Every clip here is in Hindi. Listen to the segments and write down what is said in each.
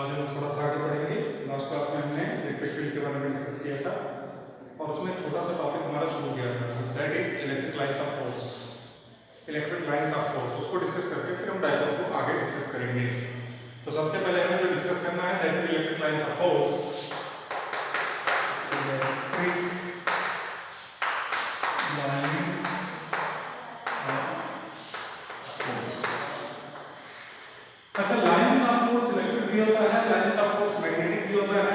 आज हम थोड़ा सा आगे बढ़ेंगे। लास्ट क्लास में हमने इलेक्ट्रिक फील्ड के बारे में डिस्कस किया था और उसमें एक छोटा सा टॉपिक हमारा छूट गया था, that is electric lines of force. Electric lines of force उसको डिस्कस करके फिर हम डायग्राम को आगे डिस्कस करेंगे। तो सबसे पहले हमें जो डिस्कस करना है that is electric lines of force. अच्छा, लाइंस ऑफ फोर्स इलेक्ट्रिक भी होता है, लाइंस ऑफ फोर्स मैग्नेटिक भी होता है।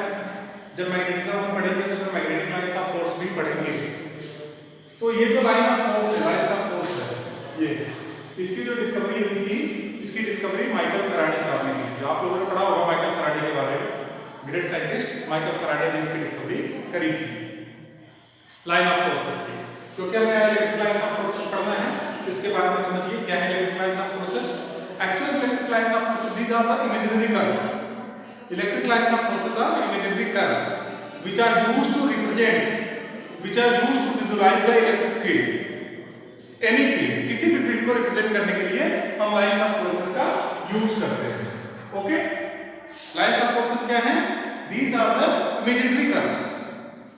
जब मैग्नेटिज्म हम पढ़ेंगे तो उसमें मैग्नेटिक लाइंस ऑफ फोर्स भी पढ़ेंगे। तो ये जो लाइन ऑफ फोर्स है, लाइंस ऑफ फोर्स है, ये इसकी जो डिस्कवरी हुई थी, इसकी डिस्कवरी माइकल फैराडे साहब ने की थी। आप लोगों ने पढ़ा होगा माइकल फैराडे के बारे में, ग्रेट साइंटिस्ट माइकल फैराडे ने इसकी डिस्कवरी करी थी, लाइन ऑफ फोर्सेस की। क्योंकि हमें इलेक्ट्रिक लाइंस ऑफ फोर्सेस पढ़ना है तो इसके बारे में समझिए क्या है electric lines of forces. Actual electric lines of forces, these are the imaginary curves. Electric lines of forces are imaginary curves which are used to visualize the electric field. Any field, किसी भी फील्ड को रिप्रेजेंट करने के लिए हम लाइंस ऑफ फोर्सेस का यूज करते हैं। ओके, लाइंस ऑफ फोर्सेस क्या हैं? These are the imaginary curves.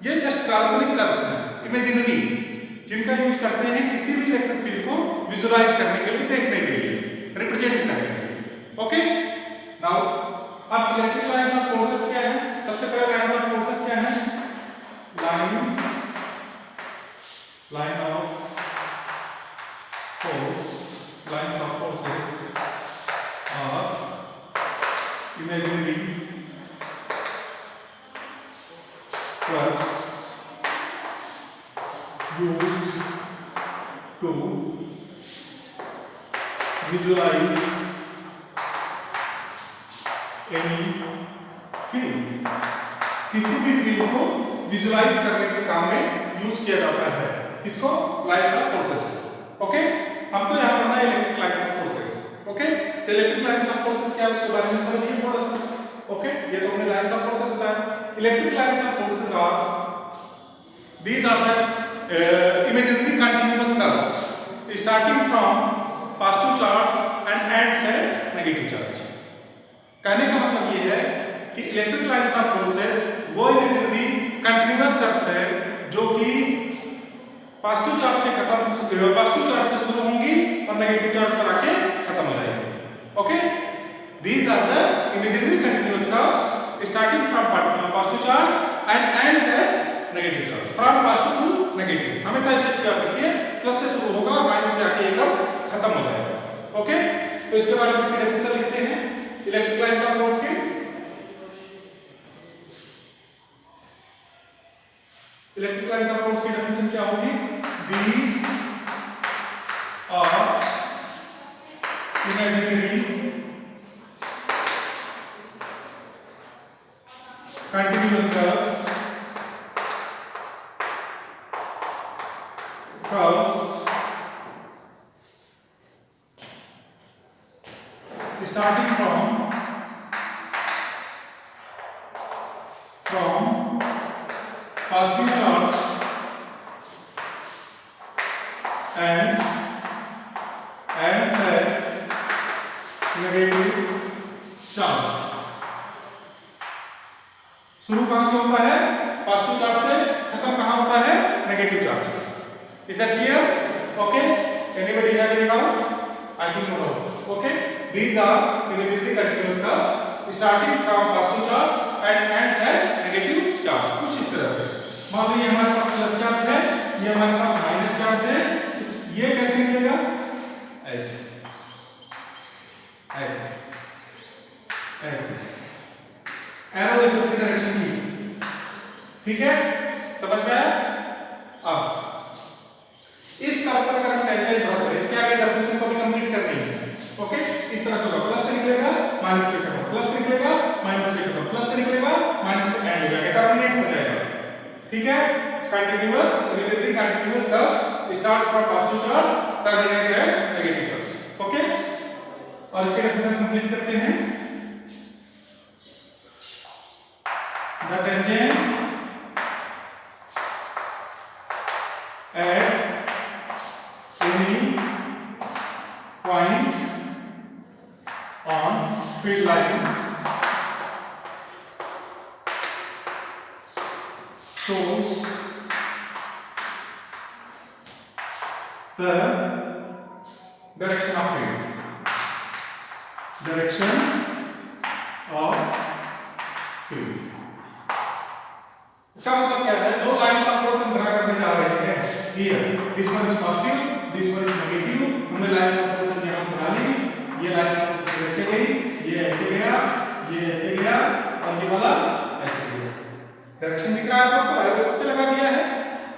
ये जस्ट काल्पनिक कर्व्स हैं, इमेजिनरी, जिनका यूज करते हैं किसी भी इलेक्ट्रिक फील्ड को विजुलाइज करने के लिए, देखने के लिए, रिप्रेजेंट करने के लिए। ओके, नाउ अब इलेक्ट्रिक लाइंस ऑफ फोर्सेस क्या है? सबसे पहले लाइंस ऑफ फोर्सेस क्या है? Line of force, lines of forces are imaginary curves used to visualize any field. किसी भी फील्ड को विजुलाइज करने के काम में यूज किया जाता है, किसको? लाइंस ऑफ फोर्सेस को। ओके, हमको यहाँ पढ़ना है electric lines of forces. Okay, तो इलेक्ट्रिक लाइंस ऑफ फोर्सेस क्या है उसके बारे में समझिए थोड़ा सा। ओके, ये तो हमने लाइंस ऑफ फोर्सेस बताया। Electric lines of forces are, these are the imaginary continuous curves starting from positive charge and ends at negative charge. कहने का मतलब ये है कि इलेक्ट्रिक लाइंस ऑफ फोर्सेस वो इमेजिनरी कंटिन्यूअस कर्व्स है जो कि पॉजिटिव चार्ज से पॉजिटिव चार्ज से शुरू होंगी और नेगेटिव चार्ज पर आके खत्म हो जाएंगी। Okay, these are the imaginary continuous curves starting from positive charge and ends at negative charge. From positive to negative हमेशा इस चीज को याद रखिए, प्लस से शुरू होगा और माइनस पे आके एक और खत्म हो जाएगा। ओके, तो इसके बारे में इसकी डेफिनेशन लिखते हैं इलेक्ट्रिक लाइंस ऑफ फोर्स की। इलेक्ट्रिक लाइंस ऑफ फोर्स की डेफिनेशन क्या होगी? These are imaginary continuous curves starting from positive charge and ends at negative charge। शुरू कहां से होता है? पॉजिटिव चार्ज से, खत्म कहां होता है? Negative charge. Is that clear? Okay, anybody have any doubt? I think no doubt. Okay, these are imaginary continuous curves starting from positive charge and ends at negative charge। कुछ इस तरह से मान लीजिए हमारे पास प्लस चार्ज है, ये हमारे पास माइनस चार्ज है, ये कैसे निकलेगा? ऐसे ऐसे ऐसे, एरो देखो इसकी डायरेक्शन की, ठीक है, समझ में आया? अब इस तरह पर अगर हम टेंजेंट ड्रॉ करें, इसके आगे डेफिनेशन को भी कंप्लीट करनी है। ओके, इस तरह से प्लस से निकलेगा माइनस पे खत्म, प्लस से निकलेगा माइनस पे खत्म, प्लस से निकलेगा माइनस पे एंड हो जाएगा, टर्मिनेट हो जाएगा। ठीक है, continuous imaginary continuous curves starts from positive charge terminate at negative charge. Okay, और इसके डेफिनेशन कंप्लीट करते हैं। The tangent at any point on field lines the direction of field, direction of field। इसका मतलब क्या है, जो लाइंस ऑफ फोर्स हम ड्रा करने जा रहे हैं, here this one is positive, this one is negative, हमने लाइंस ऑफ फोर्स यहां से डाली, ये लाइंस ऑफ फोर्स ऐसे गई, ये ऐसे गया, ये ऐसे गया और ये वाला ऐसे गया। डायरेक्शन दिख रहा है आपको, एरो सब पे लगा दिया है।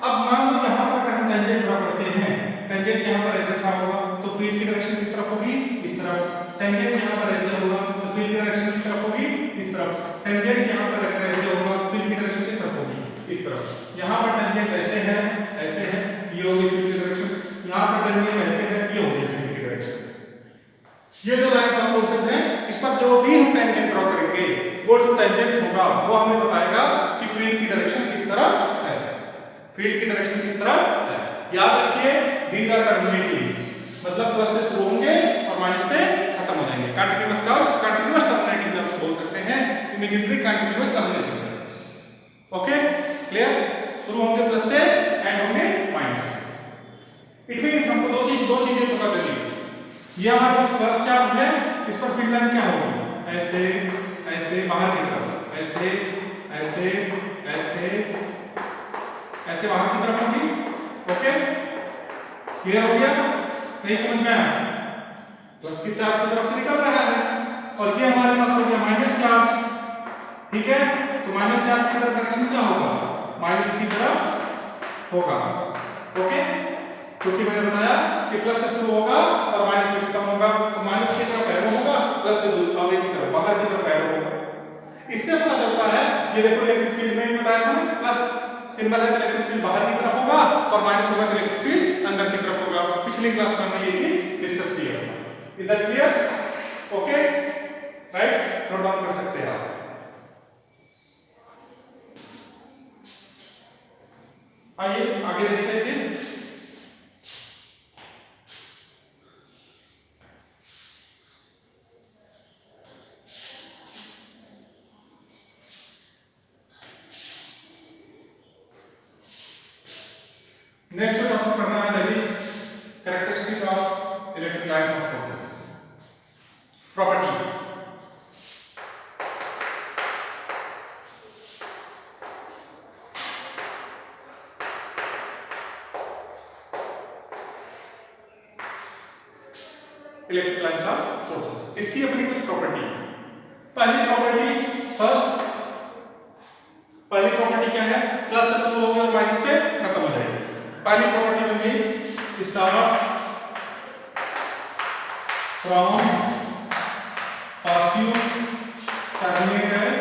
अब मान लो यहां पर हम टेंजेंट ड्रा करते हैं, टेंजेंट यहां पर ऐसे खड़ा होगा तो फील्ड की डायरेक्शन किस तरफ होगी, इस तरफ। टेंजेंट यहां पर ऐसे होगा तो फील्ड की डायरेक्शन किस तरफ होगी, इस तरफ। टेंजेंट यहां पर अगर ऐसे होगा तो फील्ड की डायरेक्शन किस तरफ होगी, इस तरफ। यहां पर टेंजेंट ऐसे है, ये होगी फील्ड की डायरेक्शन, यहां पर टेंजेंट ऐसे है, ये होगी फील्ड की डायरेक्शन। ये जो लाइंस ऑफ फोर्सेस हैं, इस पर जो भी हम टेंजेंट ड्रॉ करेंगे, वो जो टेंजेंट होगा वो हमें बताएगा कि फील्ड की डायरेक्शन किस तरफ है, फील्ड की डायरेक्शन किस तरफ है। याद रखिए, दीज आर टर्मिनेटिव्स, मतलब प्लस से शुरू होंगे और माइनस पे खत्म हो जाएंगे। Continuous curves continuous terminating curves बोल सकते हैं, imaginary continuous terminating curves. Okay, clear? शुरू होंगे प्लस से, एंड होंगे माइनस से। इट मींस हमको दो चीजें पता चली। ये हमारे पास प्लस चार्ज है, इस पर फील्ड लाइन क्या होगी, ऐसे ऐसे बाहर की तरफ, ऐसे ऐसे ऐसे ऐसे बाहर की तरफ होगी। ओके, क्लियर हो गया? नहीं समझ में आया? प्लस की चार्ज की तरफ से निकल रहा है और ये हमारे पास हो गया माइनस चार्ज। ठीक है, तो माइनस चार्ज की तरफ डायरेक्शन क्या होगा, माइनस की तरफ होगा। ओके, क्योंकि मैंने बताया कि प्लस से शुरू होगा और माइनस से खत्म होगा, तो माइनस की तरफ एरो होगा, प्लस से आगे की तरफ बाहर की तरफ एरो होगा। इससे पता चलता है, ये देखो इलेक्ट्रिक फील्ड में बताया था ना, प्लस सिंबल है तो इलेक्ट्रिक फील्ड बाहर की तरफ होगा और माइनस होगा तो इलेक्ट्रिक फील्ड अंदर की तरफ होगा। पिछली क्लास में हमने ये चीज डिस्कस किया। Is that clear? Okay, right, note down कर सकते हैं आप। आइए आगे देखते हैं। नेक्स्ट टॉपिक पढ़ना है, that is characteristic of electric lines of forces, property. Electric lines of forces, इसकी अपनी कुछ प्रॉपर्टी है। पहली प्रॉपर्टी क्या है, प्लस से शुरू होगी और माइनस पे खत्म हो जाएगी। पहली प्रॉपर्टी में भी starts from positive terminated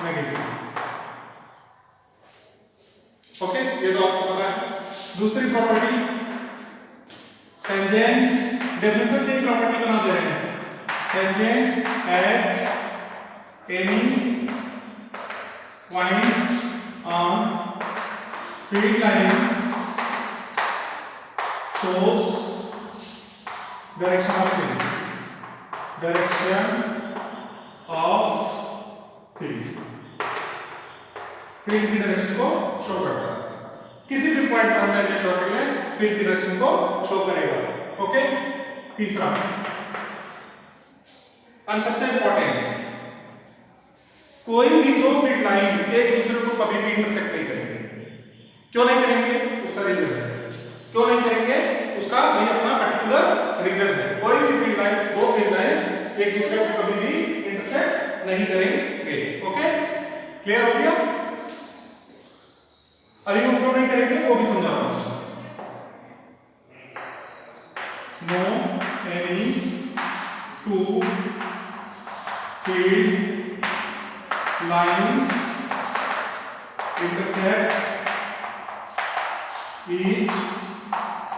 negative. Okay, ये तो आपको पता है। दूसरी प्रॉपर्टी, टेंजेंट, डेफिनेशन से प्रॉपर्टी बना दे रहे हैं, tangent at any point on field lines shows direction of field, direction of field, field की डायरेक्शन को शो करता है। किसी भी पॉइंट पर हमने ड्रॉ कर ले, फील्ड की डायरेक्शन को शो करेगा। ओके, तीसरा और सबसे इंपॉर्टेंट, कोई भी दो फील्ड लाइन एक दूसरे को कभी भी इंटरसेक्ट नहीं करेंगे। क्यों नहीं करेंगे, उसका रीजन है। क्यों नहीं करेंगे, उसका भी अपना पर्टिकुलर रीजन है। कोई भी फील्ड लाइन, दो फील्ड लाइंस एक दूसरे को कभी भी इंटरसेक्ट नहीं करेंगे। ओके, क्लियर हो गया? अभी वो क्यों नहीं करेंगे वो भी समझा रहा हूं। No any two field lines intersect each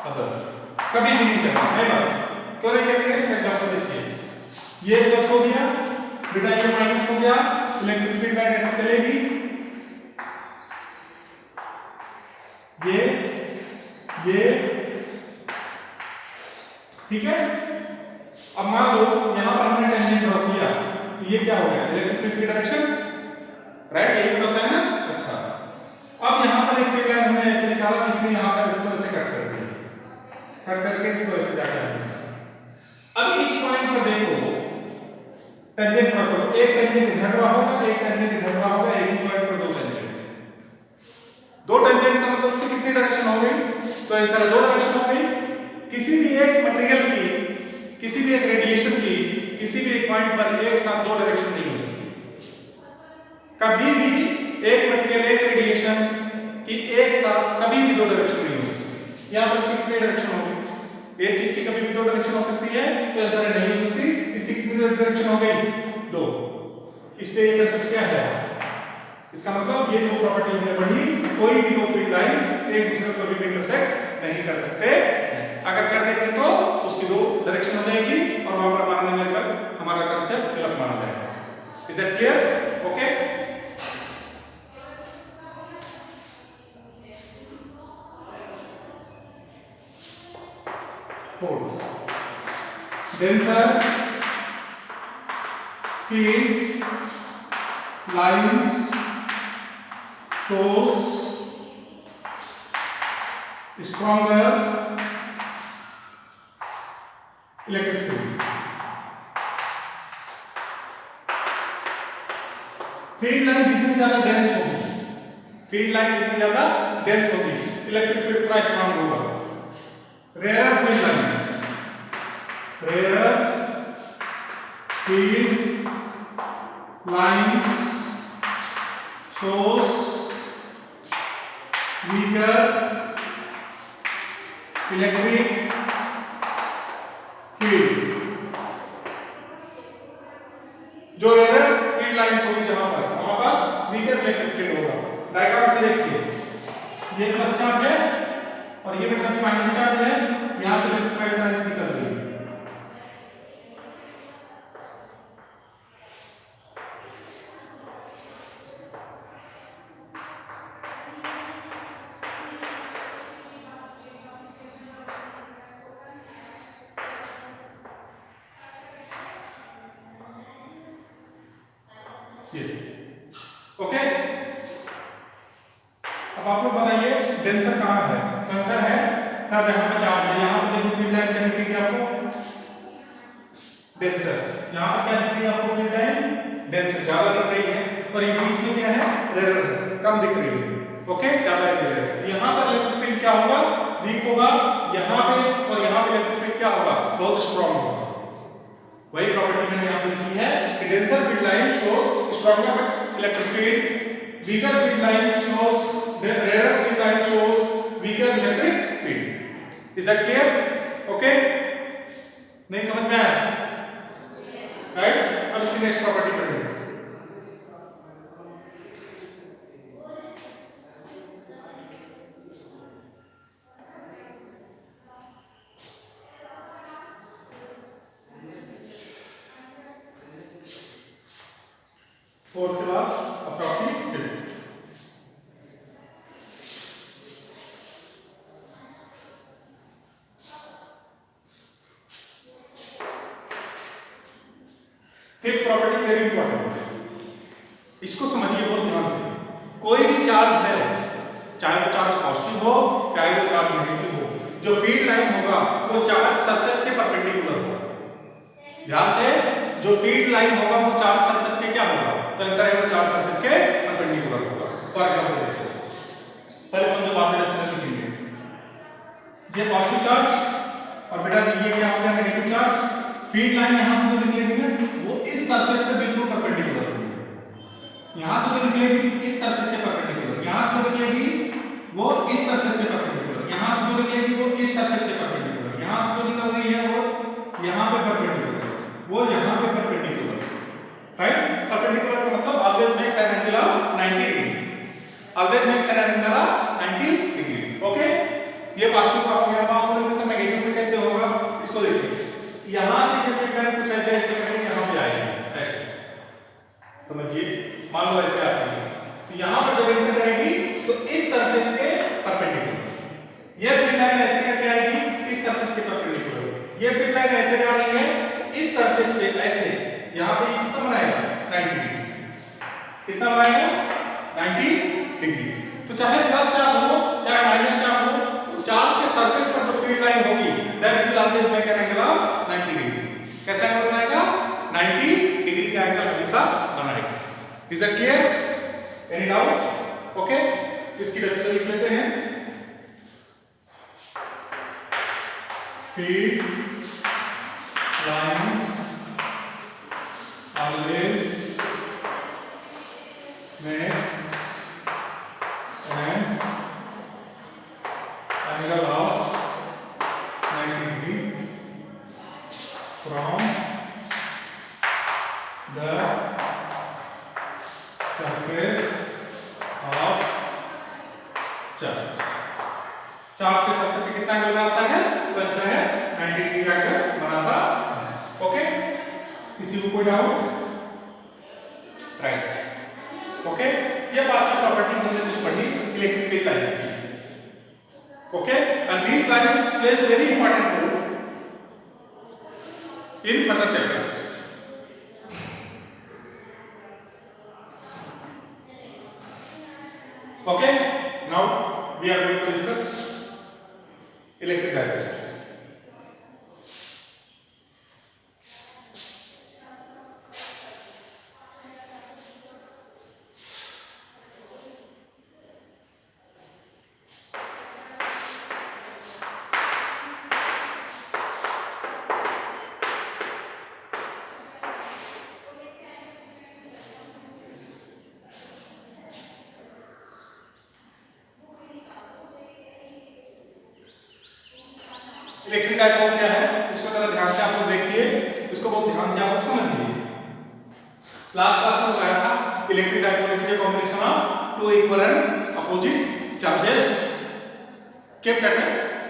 other, कभी भी नहीं करना। नहीं बात क्यों नहीं करेंगे, इसका एग्जांपल देखिए। ये प्लस हो गया बेटा, ये माइनस हो गया, इलेक्ट्रिक फील्ड लाइन ऐसे चलेगी, ये ठीक है। अब मान लो यहां पर हमने टेंजेंट ड्रॉ किया, तो ये क्या हो गया, इलेक्ट्रिक फील्ड की डायरेक्शन, राइट? यही होता है ना। अच्छा, अब यहाँ पर एक फील्ड लाइन हमने ऐसे निकाला जिसने यहाँ पर इसको ऐसे कट कर दिया, कट करके इसको ऐसे जाकर दिया। अब इस पॉइंट से देखो टेंजेंट ड्रॉ करो, एक टेंजेंट इधर ड्रॉ होगा, एक टेंजेंट इधर ड्रॉ होगा, एक ही पॉइंट पर दो टेंजेंट। दो टेंजेंट का मतलब उसकी कितनी डायरेक्शन हो गई? तो ऐसा दो डायरेक्शन हो गई। किसी भी एक मटेरियल की, किसी भी एक रेडिएशन की किसी भी एक पॉइंट पर एक साथ दो डायरेक्शन नहीं हो सकती। कभी भी एक मटेरियल एक रेडिएशन की एक साथ कभी भी दो डायरेक्शन नहीं हो सकती। यहाँ पर कितनी डायरेक्शन होगी? एक चीज की कभी भी दो डायरेक्शन हो सकती है, तो ऐसा नहीं हो सकती। इसकी कितनी डायरेक्शन हो गई? दो। इसलिए ये कंसेप्ट क्या है? इसका मतलब ये जो प्रॉपर्टी हमने पढ़ी, कोई भी दो फील्ड लाइंस एक दूसरे को कभी भी इंटरसेक्ट नहीं कर सकते। अगर कर देंगे तो उसकी दो डायरेक्शन हो जाएगी और वहां पर हमारा न्यूमेरिकल हमारा कंसेप्ट गलत माना जाएगा। Is that clear? Okay. denser field lines shows stronger electric field. Field line जितनी ज्यादा डेंस होगी, फील्ड लाइन जितनी ज्यादा डेंस होगी, इलेक्ट्रिक फील्ड उतना स्ट्रांग होगा। Rare field lines, rarer field lines shows weaker electric field। जो रेयर फील्ड लाइंस होगी जहां पर वहां पर वीकर इलेक्ट्रिक फील्ड होगा। डायग्राम से देखिए, ये प्लस चार्ज है और ये बेटा माइनस चार्ज है, यहां से इलेक्ट्रिक फील्ड लाइंस निकल रही है। ओके। अब आप लोग बताइए डेंसर कहां है? डेंसर है सर यहां पे चार्ज है, यहां पे देखो फील्ड लाइन क्या दिखेगी आपको? डेंसर। यहां पर क्या दिख रही है आपको? फील्ड लाइन डेंसर ज्यादा दिख रही है, और ये बीच में क्या है? रेयर है, कम दिख रही है। ओके, ज्यादा दिख रही है। यहां पर इलेक्ट्रिक फील्ड क्या होगा? वीक होगा। यहां पे और यहां पे इलेक्ट्रिक फील्ड क्या होगा? बहुत स्ट्रांग होगा। वही प्रॉपर्टी मैंने यहां पे लिखी है कि denser field line shows stronger electric field, weaker field line shows, the rarer field line shows weaker electric field. Is that clear? Okay? नहीं समझ में आया? Right? अब इसकी नेक्स्ट प्रॉपर्टी पढ़ेंगे। Fourth class approximate fifth. Fifth property very important, इसको समझिए बहुत ध्यान से। कोई भी चार्ज है, चाहे वो चार्ज पॉजिटिव हो चाहे वो चार्ज नेगेटिव हो, जो फील्ड लाइन होगा वो चार्ज सरफेस के परपेंडिकुलर होगा। ध्यान से, जो फील्ड लाइन होगा वो चार्ज सरफेस के क्या होगा? तो आंसर है वो चार्ज सरफेस के परपेंडिकुलर होगा। फॉर एग्जांपल देखो, पहले समझो बाद में डेफिनेट लिखेंगे। ये पॉजिटिव चार्ज और बेटा ये क्या हो गया? Negative charge. फील्ड लाइन यहां से जो निकलेगी ना वो इस सरफेस पे बिल्कुल परपेंडिकुलर होगी। यहां से जो निकलेगी इस सरफेस के परपेंडिकुलर, यहां से जो निकलेगी वो इस सरफेस के परपेंडिकुलर, यहां से जो निकलेगी वो इस सरफेस के परपेंडिकुलर, यहां से जो निकल रही है वो यहां पे परपेंडिकुलर, वो यहां पे परपेंडिकुलर। राइट? परपेंडिकुलर का मतलब always makes an angle of 90 degree, always makes an angle of 90 degree. Okay, ये पॉजिटिव का हो गया। अब आप बोलेंगे सर नेगेटिव पे कैसे होगा? इसको देखिए, यहां से जब फील्ड कुछ ऐसे ऐसे करके यहां पे आएगी, ऐसे समझिए। मान लो ऐसे आती है, तो यहां पर जब एंटर करेगी तो इस सरफेस के परपेंडिकुलर, ये फील्ड लाइन ऐसे करके आएगी इस सरफेस के परपेंडिकुलर, ये फील्ड लाइन ऐसे जा रही है इस सरफेस पे ऐसे, यहां पे कितना बनाएगा? 90 डिग्री। कितना बनाएगा? 90 डिग्री। तो चाहे प्लस चार्ज हो चाहे माइनस चार्ज हो, चार्ज के सरफेस पर जो फील्ड लाइन होगी that will always make an angle of 90 degree. कैसा एंगल बनाएगा? 90 डिग्री का एंगल हमेशा बनाएगा। Is that clear? Any doubt? Okay, इसकी डेफिनेशन लिख लेते हैं। Field lines always makes an angle of 90 degree from the surface of charge। Charge के सरफेस से कितना एंगल बनाता है? तो ऐसा है 90 डिग्री का एंगल बनाता है। ओके, किसी को कोई डाउट? राइट। ओके, ये 5 प्रॉपर्टीज हमने कुछ पढ़ी इलेक्ट्रिक फील्ड लाइंस की। Okay, and these lines place very important role in further chapters. Okay, now we are going to discuss electric dipole. Electric dipole क्या है? इसको जरा ध्यान से आप लोग देखिए, इसको बहुत ध्यान से आप लोग समझिए। लास्ट क्लास में बताया था electric dipole is a combination of two equivalent opposite charges kept at a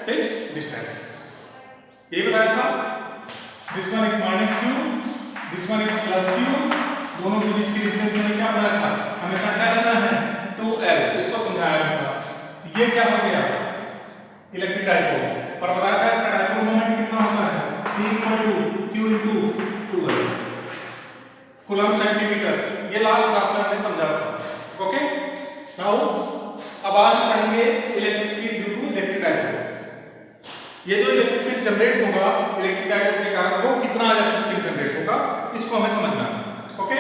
fixed distance. ये बताया था। This one is minus q, this one is plus q, दोनों के बीच की डिस्टेंस मैंने क्या बताया था? हमेशा क्या लेना है? 2l। इसको समझाया था। ये क्या हो गया? Electric dipole. और बताया था इसका डायपोल मोमेंट कितना होता है? P = Q × 2l coulomb centimetre. ये लास्ट क्लास में हमने समझा था। ओके, नाउ अब आज हम पढ़ेंगे electric field due to electric dipole. ये जो इलेक्ट्रिक फील्ड जनरेट होगा इलेक्ट्रिक डायपोल के कारण, वो कितना इलेक्ट्रिक फील्ड जनरेट होगा, इसको हमें समझना है। ओके,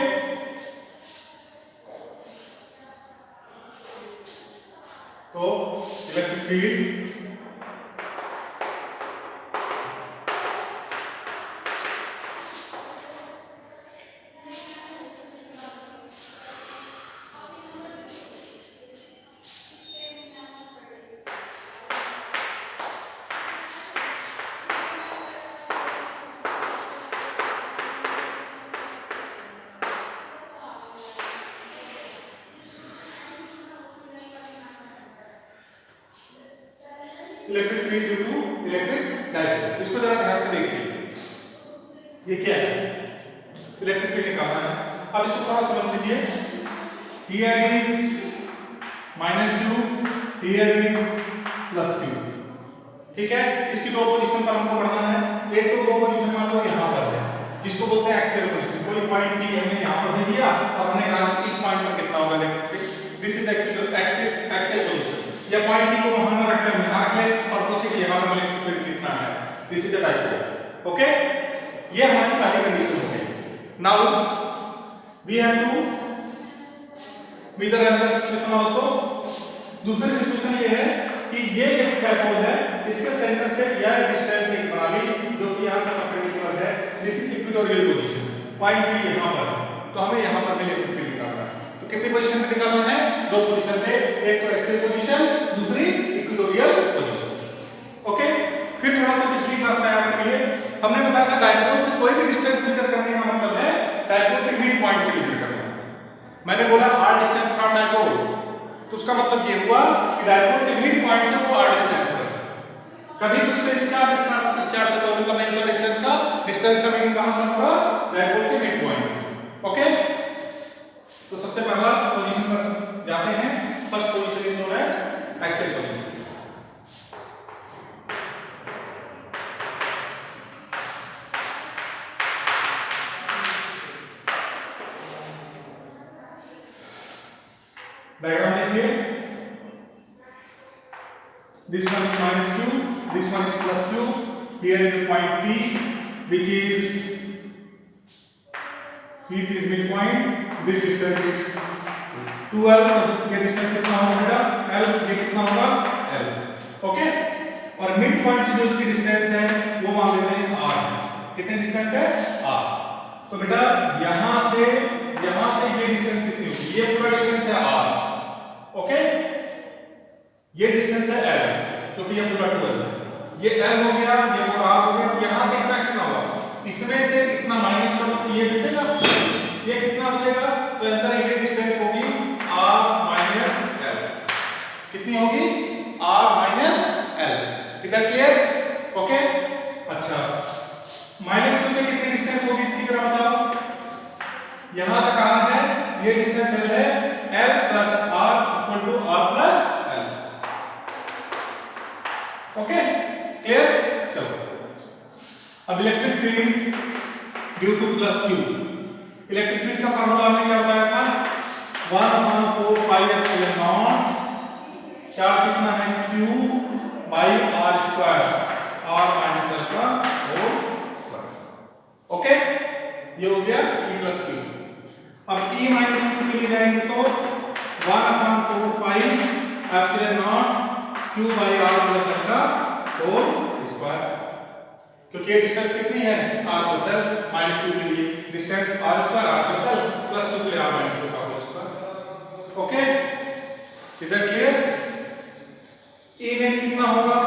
तो electric field electric field due to electric dipole. इसको जरा ध्यान से देखिए। ये क्या है? इलेक्ट्रिक फील्ड निकालना है। अब इसको थोड़ा समझ लीजिए। Here is -q, here is +q। ठीक है, इसकी दो पोजीशन पर हमको बढ़ना है। एक तो दो पोजीशन मान लो यहां पर है, जिसको बोलते हैं एक्सियल पोजीशन। कोई पॉइंट P हमने यहां पर दे दिया और हमने कहा कि इस पॉइंट पर कितना होगा electric field. This is axial position. या पॉइंट P को वहां ना रख ले, यहां रख ले और पूछे कि यहां पर इलेक्ट्रिक फील्ड कितना है। This is a dipole. Okay, ये हमारी पहली कंडीशन हो गई। Now we have to measure another situation also. दूसरी सिचुएशन ये है कि ये एक डायपोल है, इसके सेंटर से यह डिस्टेंस एक बना ली जो कि यहां से परपेंडिकुलर है। This is equatorial position. Point P यहां पर है, तो हमें यहां पर इलेक्ट्रिक फील्ड निकालना है। तो कितनी पोजीशन पे निकालना है? दो पोजीशन पे, एक तो एक्सियल पोजीशन, दूसरी इक्वेटोरियल पोजीशन। ओके, फिर थोड़ा सा पिछली क्लास में याद करिए। हमने बताया था डायपोल से कोई भी डिस्टेंस मेजर करने का मतलब है डायपोल के मिड पॉइंट से मेजर करना। मैंने बोला r डिस्टेंस फ्रॉम डायपोल, तो उसका मतलब ये हुआ कि डायपोल के मिड पॉइंट से वो r डिस्टेंस पर। कभी कुछ डिस्चार्ज से कोई मतलब नहीं होगा डिस्टेंस का। डिस्टेंस का मीनिंग कहां से होगा? डायपोल के मिड पॉइंट से। ओके, तो सबसे पहला पोजीशन पर जाते हैं। First position is known as axial position. Diagram देखिए। this one is minus q, this one is plus q. Here is a point P, which is midpoint. This distance is 2l. ये distance कितना होगा बेटा? l. ये कितना होगा? l. ओके? और मिड पॉइंट से जो इसकी डिस्टेंस है वो मान लेते हैं r. कितने डिस्टेंस है? r. तो बेटा यहाँ से ये डिस्टेंस कितनी होगी? ये पूरा डिस्टेंस है r. ओके? ये डिस्टेंस है l, क्योंकि ये पूरा 2l है. ये l हो गया, ये पूरा r हो गया. यहाँ से कितना होगा? इसमें से इतना माइनस करो तो ये बचेगा. ये कितना बचेगा? तो आंसर ये डिस्टेंस होगी r minus l. कितनी होगी? r minus l. Is that clear? Okay? अच्छा, माइनस q से कितनी डिस्टेंस होगी इसकी तरह बताओ. यहां तक r है, ये डिस्टेंस l है. l plus r equal to r plus l. Okay? Clear? चलो, अब electric field due two plus q. Electric field का फार्मूला हमने क्या बताया था? 1/4 पाई एप्सिलॉन नॉट. चार्ज कितना है? q by r square, r minus l का होल स्क्वायर. ओके? ये हो गया e प्लस q. अब e माइनस q के लिए जाएंगे तो 1/4 pi epsilon not q by r plus l का होल स्क्वायर. क्योंकि ये डिस्टेंस कितनी है? r plus l. Minus q के लिए distance r square, r plus l, plus q के लिए r माइनस l का whole square. Okay? Is that clear? e में कितना होगा?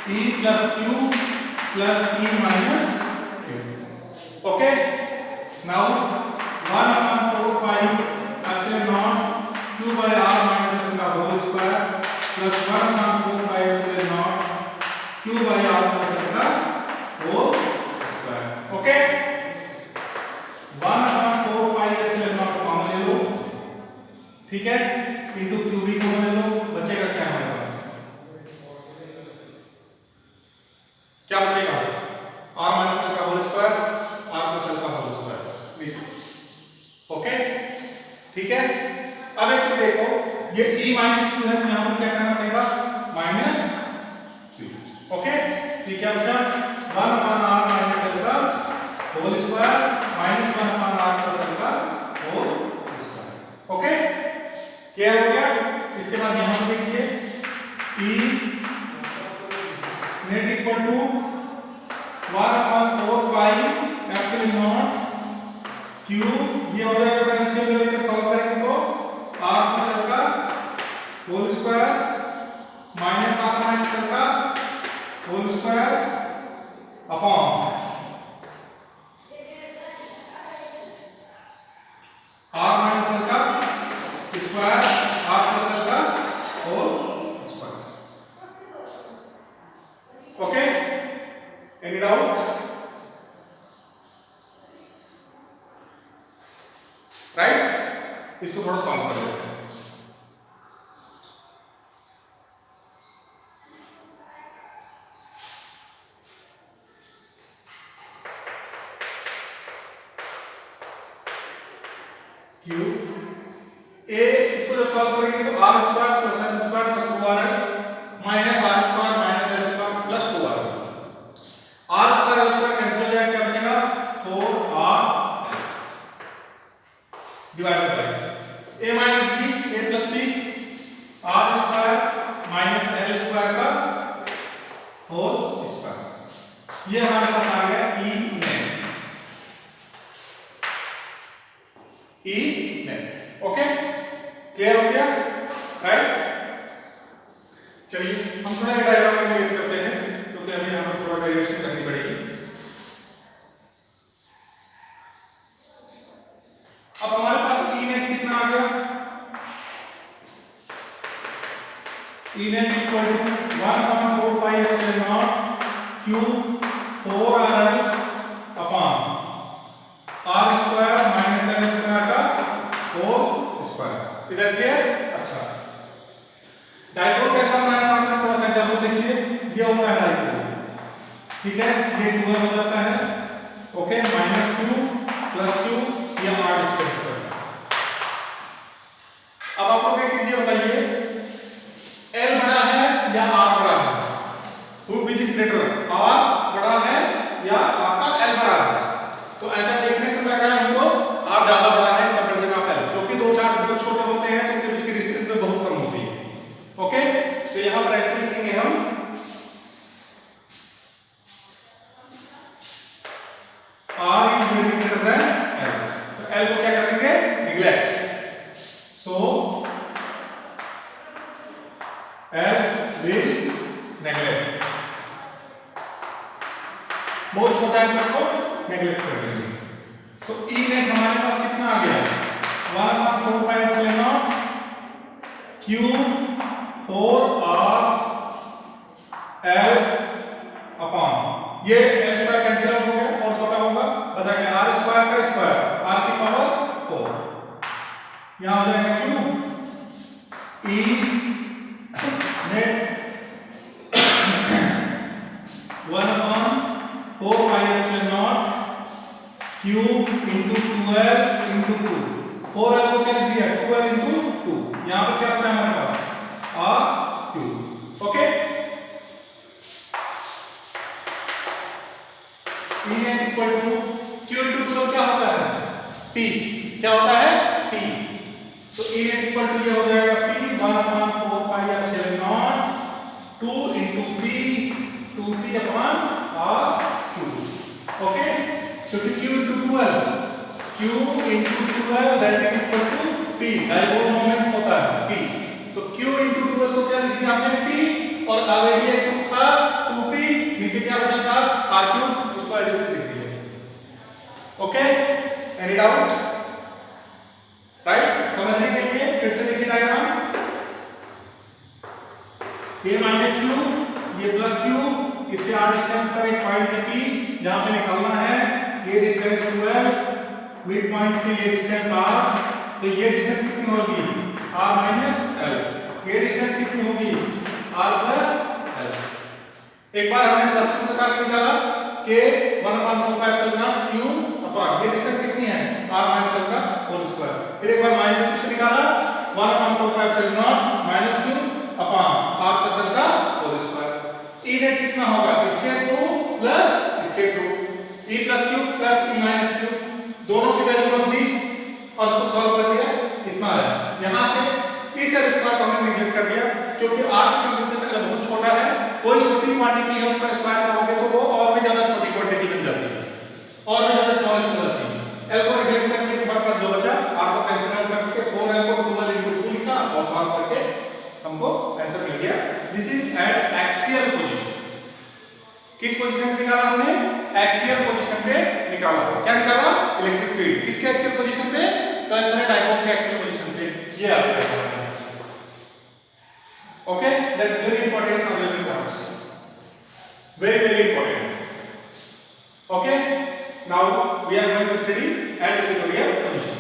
e plus q plus e minus q. Okay? Now 1/4 pi epsilon not q by r minus l का whole square plus 1/4 pi epsilon not q by r plus l का whole square. Okay? 1/4 pi epsilon naught common ले लो, ठीक है, इनटू q भी कॉमन ले लो. बचेगा क्या हमारे पास? क्या बचेगा? r माइनस l का whole square, r plus l का होल स्क्वायर नीचे. ओके? ठीक है? अब एक चीज देखो, ये e माइनस q है, तो यहां पर क्या करना पड़ेगा? Minus q. ओके? ये क्या बचा? 1/r माइनस l का whole square minus 1/r plus l का होल स्क्वायर. ओके? क्लियर हो गया? इसके बाद यहां पर देखिए e net equal to 1/4 pi epsilon not q. ये हो जाएगा पोटेंशियल लेकर सॉल्व करेंगे तो r प्लस l का whole square minus r minus l का whole square upon r minus l का स्क्वायर, r प्लस l का whole square. Okay? Any doubt? Right? इसको थोड़ा सॉल्व कर लेते हैं. q a इसको जब सॉल्व करेंगे तो r square plus l square plus 2r minus r square minus l square plus 2r. r square l square cancel हो जाएगा, क्या बचेगा? 4r divided by a minus b, a plus b, r square minus l square का होल स्क्वायर. ये हमारे पास आ गया e net. e net. Okay? Clear हो गया? राइट? चलिए हम थोड़ा डायग्राम में यूज करते हैं, क्योंकि हमें यहाँ पर थोड़ा डेरिवेशन करनी पड़ेगी. अब हमारे पास e नेट कितना आ गया? e net equal to 1/4 pi epsilon not q 4r upon r square minus l square का whole square. Is that clear? अच्छा, डाइपोल कैसा बनाया था हमने? थोड़ा सा एग्जांपल देखिए. ये होता है डाइपोल, ठीक है, ये 2 हो जाता है. Okay? Minus q plus q, ये r डिस्टेंस पर. अब आप लोग एक चीज विच इज ग्रेटर, आर बड़ा है या आपका एल बड़ा है? तो ऐसा देखने से लग रहा है हमको आर ज्यादा बड़ा है कंपैरिजन ऑफ एल, क्योंकि दो चार्ज बहुत छोटे होते हैं तो उनके बीच की डिस्टेंस में बहुत कम होती है। ओके, तो यहां पर ऐसे लिखेंगे हम R is very greater than L, तो एल को क्या करेंगे, neglect, so L will neglect, बहुत छोटा है तो उसको नेग्लेक्ट कर देंगे। तो ई नेट हमारे पास कितना आ गया, 1/4πε0 q 4r l अपॉन ये l स्क्वायर कैंसिल आउट हो गया और छोटा होगा, बचा के r स्क्वायर का स्क्वायर r की पावर 4, यहां हो जाएगा q e net 1/4πε0 q into 2l into 2, 4l को क्या लिख दिया, 2l into 2, यहां पर क्या बचा हमारे पास r cube. Okay, e net equal to q into 2 क्या होता है, p, क्या होता है p, तो e net इक्वल टू ये हो जाएगा p 1/4πε0 2 into p 2p upon r cube. Okay, so q into 2l, q into 2l that is equal to p, dipole moment होता है p, तो q into 2l को क्या लिख दिया हमने p, और आगे ये 2 था 2p, नीचे क्या बचा था r क्यूब, उसको एडिशन लिख दिया। Okay, any doubt, right? समझने के लिए फिर से देखिए डायग्राम, ये माइनस q, ये प्लस q, इससे r डिस्टेंस पर एक पॉइंट है p जहां पे निकलना है, ये डिस्टेंस 2l, मिड पॉइंट से ये डिस्टेंस r, तो ये डिस्टेंस कितनी होगी r माइनस l, ये डिस्टेंस कितनी होगी r प्लस l। एक बार हमने प्लस q का निकाला कि 1/4πε0 q अपॉन ये डिस्टेंस कितनी है r माइनस l का होल स्क्वायर, फिर एक बार माइनस q से निकाला 1/4πε0 minus q upon r plus l का होल स्क्वायर, e नेट कितना होगा, इसके थ्रू प्लस इसके through, e plus q plus e minus q, दोनों की वैल्यू रख दी और उसको सॉल्व कर दिया, इतना आया। यहां से इस स्क्वायर को हमने निगलेक्ट कर दिया क्योंकि r की कंपैरिजन में बहुत छोटा है, कोई छोटी क्वांटिटी है उसका स्क्वायर करोगे तो वो और भी ज्यादा छोटी क्वांटिटी बन जाती है, और भी ज्यादा स्मॉलेस्ट हो जाती है। l को निगलेक्ट कर दिया, हमारे पास जो बचा r को कैंसिल आउट करके 4l को 2l into 2 लिखा और सॉल्व करके हमको आंसर मिल गया। This is eight axial position, किस पोजीशन पे निकाला हमने, एक्सियल पोजीशन पे निकाला। क्या निकाला, इलेक्ट्रिक फील्ड, किसके एक्सियल पोजीशन पे, तो आंसर है डायपोल के एक्सियल पोजीशन पे, ये आपका answer. Okay, that's very important for your exams, very very important. Okay, now we are going to study at equatorial position.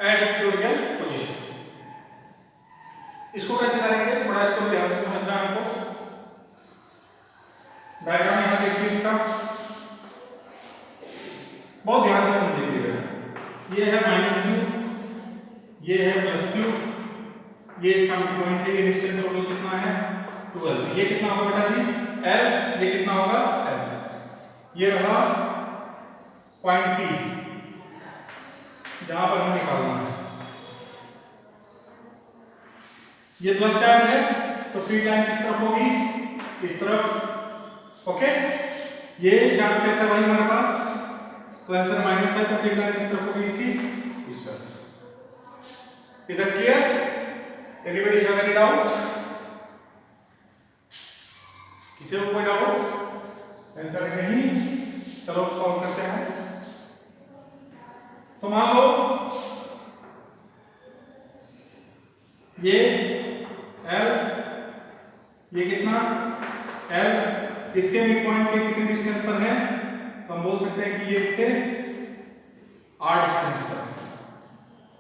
At equatorial position, इसको कैसे करेंगे, थोड़ा इसको ध्यान से समझना है हमको। डायग्राम यहां देखिए इसका, बहुत ध्यान से समझिए। ये है माइनस q, ये है प्लस q, ये इसका मिड पॉइंट है, ये डिस्टेंस टोटल कितना है 12, ये कितना होगा बेटा जी l, ये कितना होगा l, ये रहा पॉइंट p जहां पर हमें निकालना है, ये प्लस चार्ज है तो फ्री लाइन किस तरफ होगी, इस तरफ। ओके, ये चार्ज कैसा भाई हमारे पास, तो आंसर माइनस है तो फ्री लाइन किस तरफ होगी इसकी, इस तरफ। Is that clear, anybody have any doubt? किसी को कोई डाउट? आंसर है नहीं। चलो सॉल्व करते हैं। तो मान लो ये L, ये कितना L, इसके मिड पॉइंट से कितने डिस्टेंस पर है? तो हम बोल सकते हैं कि ये इससे r डिस्टेंस पर है।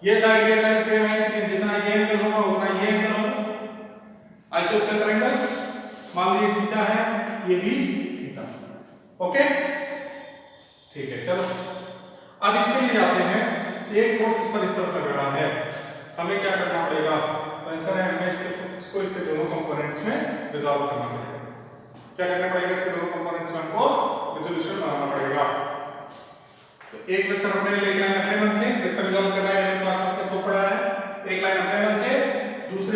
ये साइड सेम है, लेकिन जितना ये एंगल होगा उतना ये एंगल होगा। आइसोस्केलर एंगल मान लीजिए थीटा है, ये भी थीटा। ओके ठीक है। चलो अब इसके लिए जाते हैं। एक फोर्स इस पर इस तरफ लग रहा है, हमें क्या करना पड़ेगा? तो आंसर है हमें इसको इसके दोनों कंपोनेंट्स में रिजॉल्व करना पड़ेगा। क्या करना पड़ेगा? इसके दोनों कंपोनेंट्स में हमको रिजोल्यूशन बनाना पड़ेगा। तो एक वेक्टर अपने लेके आए अपने मन से, वेक्टर रिजॉल्व करना है